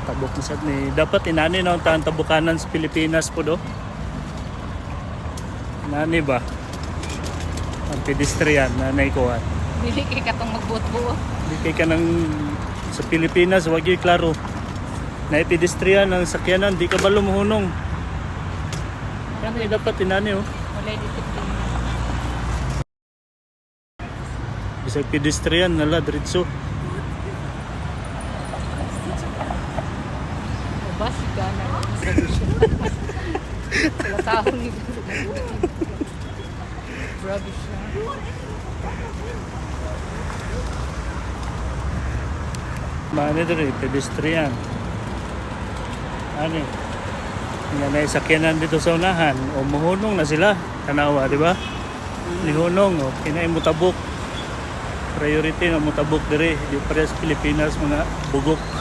tabok na sad ni dapat inani na ang tabukanan sa Pilipinas po do. Nani ba? Ang pedestrian na naikuha. Dili kay katong magbuot-buot. Di kay ka ng sa Pilipinas, wag yung klaro. Na pedestrian ang sakyanan, di ka ba lumuhunong? Yan ay dapat inani oh. Wala disiplina. Bisag pedestrian nala diretso. Bas gana. Wala taon ni. Rubbish na. Mani diri pedestrian. Ani. Nga na sakyanan dito sa unahan o muhunong na sila tanawa, di ba? Nihunong o kinaay mutabok. Priority na mutabok diri di pares Pilipinas mga bugok.